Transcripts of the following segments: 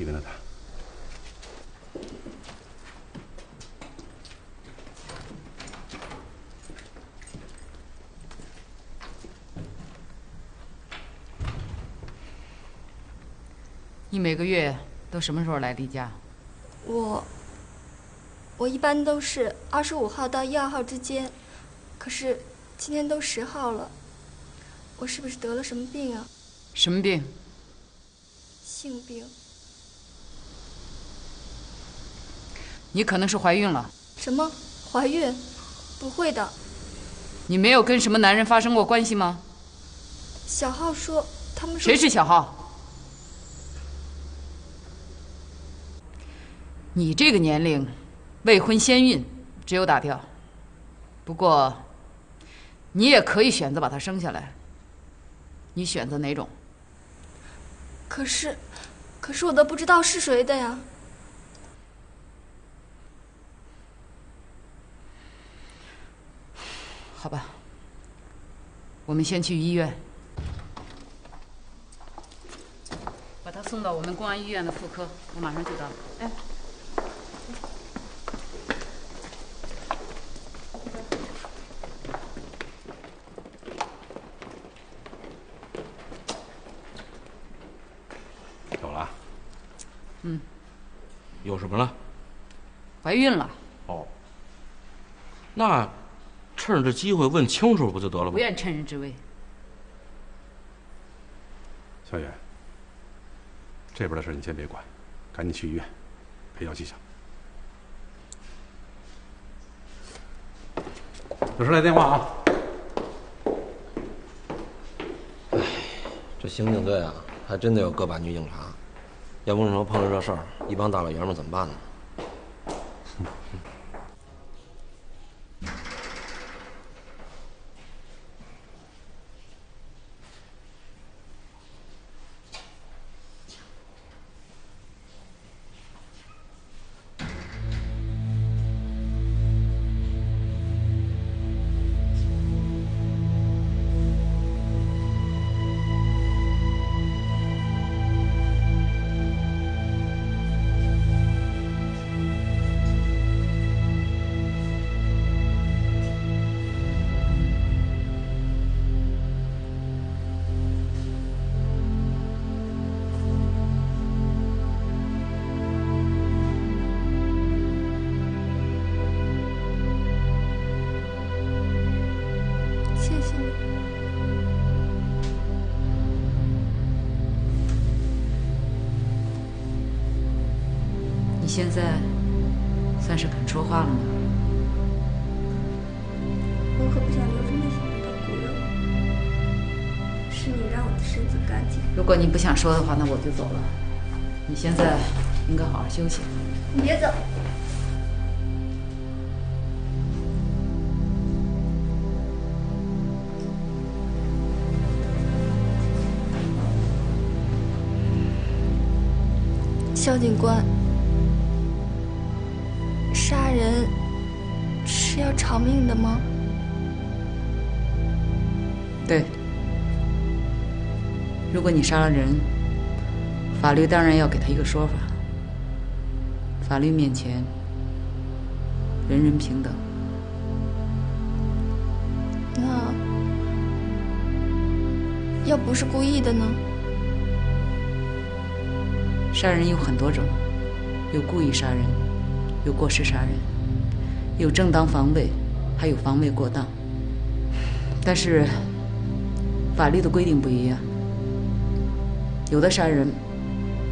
你跟他谈。你每个月都什么时候来例假？我一般都是25号到1、2号之间，可是今天都10号了，我是不是得了什么病啊？什么病？性病。你可能是怀孕了。什么？怀孕？不会的。你没有跟什么男人发生过关系吗？小浩说，他们说。谁是小浩？你这个年龄，未婚先孕，只有打掉。不过，你也可以选择把他生下来。你选择哪种？可是我都不知道是谁的呀。好吧，我们先去医院，把他送到我们公安医院的妇科，我马上就到。哎。有了。嗯。有什么了？怀孕了。哦。那趁着这机会问清楚不就得了吗？不愿趁人之危。小远，这边的事你先别管，赶紧去医院陪药剂上。有事来电话啊！哎，这刑警队啊，还真得有个把女警察，要不你说碰上这事儿，一帮大老爷们怎么办呢？现在算是肯说话了吗？我可不想留着那些人当故人了，是你让我的身子干净。如果你不想说的话，那我就走了。你现在应该好好休息。你别走。肖警官，杀人是要偿命的吗？对。如果你杀了人，法律当然要给他一个说法。法律面前，人人平等。那要不是故意的呢？杀人有很多种，有故意杀人，有过失杀人，有正当防卫，还有防卫过当。但是法律的规定不一样，有的杀人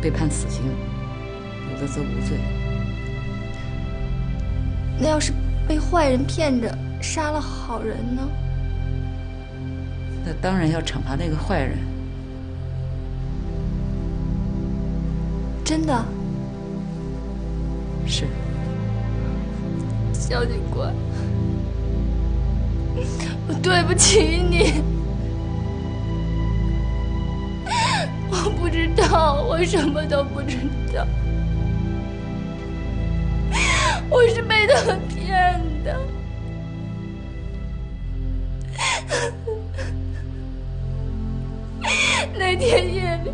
被判死刑，有的则无罪。那要是被坏人骗着杀了好人呢？那当然要惩罚那个坏人。真的？是。肖警官，我对不起你。我不知道，我什么都不知道，我是被他们骗的。那天夜里，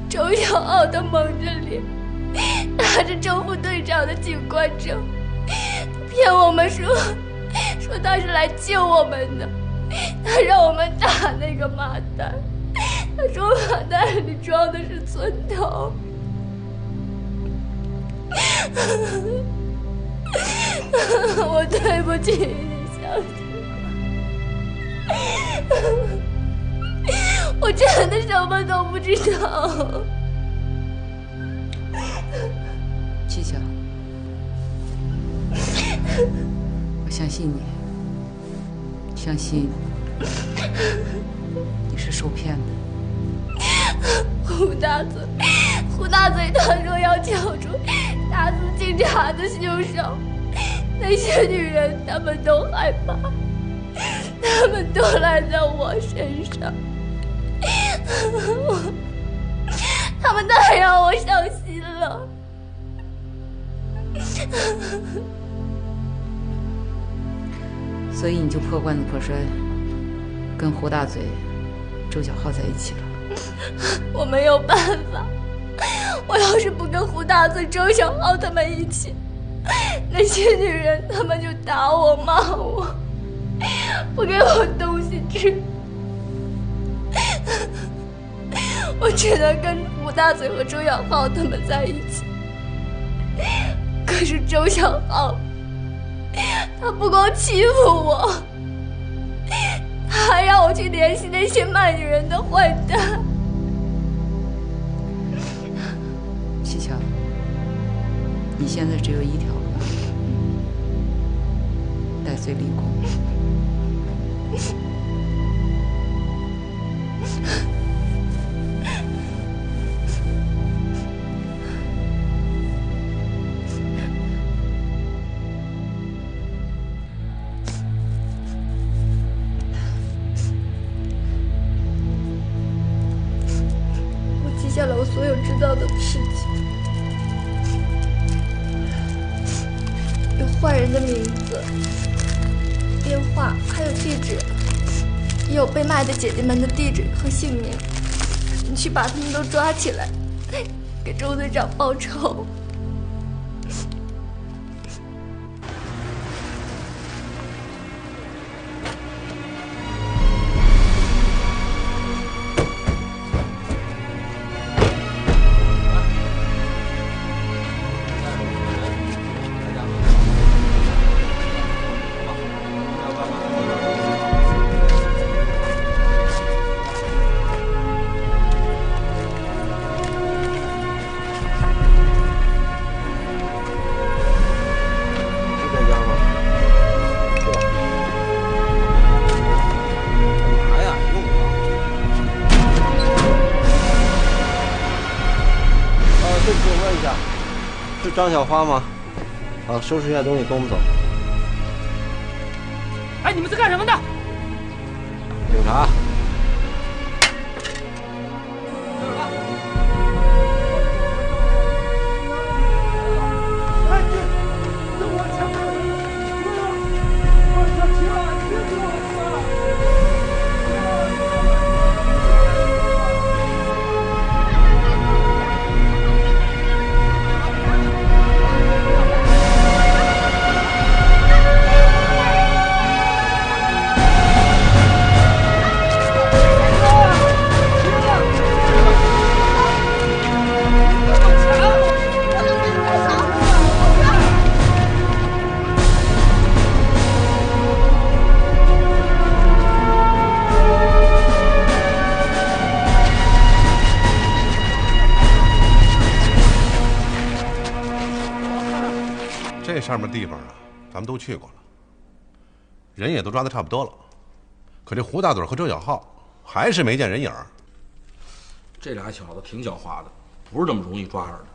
周小傲他蒙着脸，拿着周副队长的警官证，骗我们说他是来救我们的，他让我们打那个麻袋，他说麻袋里装的是村头。我对不起你，小婷，我真的什么都不知道。七巧，我相信你，相信你是受骗的。胡大嘴他说要揪出打死警察的凶手，那些女人她们都害怕，她们都赖在我身上，她们太让我伤心了。所以你就破罐子破摔，跟胡大嘴、周小浩在一起了。我没有办法，我要是不跟胡大嘴、周小浩他们一起，那些女人他们就打我骂我，不给我东西吃，我只能跟胡大嘴和周小浩他们在一起。可是周小浩他不光欺负我，他还让我去联系那些卖女人的坏蛋。七巧，你现在只有一条路，戴罪立功。记下了我所有知道的事情，有坏人的名字、电话，还有地址，也有被卖的姐姐们的地址和姓名。你去把他们都抓起来，给周队长报仇。是张小花吗？好，收拾一下东西，跟我们走。哎，你们在干什么呢？警察。哎，这我抢的，我抢去了，别给我这上面地方啊，咱们都去过了，人也都抓得差不多了，可这胡大嘴和周小浩还是没见人影。这俩小子挺狡猾的，不是这么容易抓着的。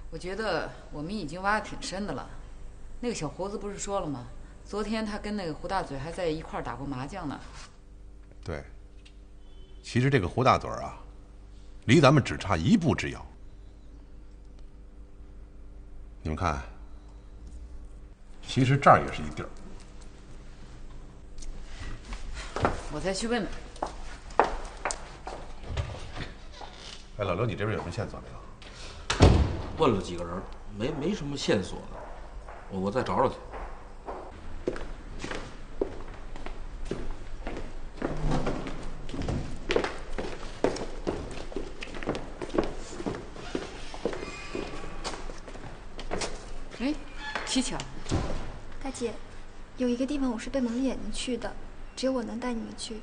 我觉得我们已经挖得挺深的了。那个小胡子不是说了吗？昨天他跟那个胡大嘴还在一块儿打过麻将呢。对，其实这个胡大嘴啊，离咱们只差一步之遥。你们看，其实这儿也是一地儿。我再去问问。哎，老刘，你这边有什么线索没有？问了几个人，没什么线索的，我再找找去。哎，蹊跷。大姐，有一个地方我是被蒙着眼睛去的，只有我能带你们去。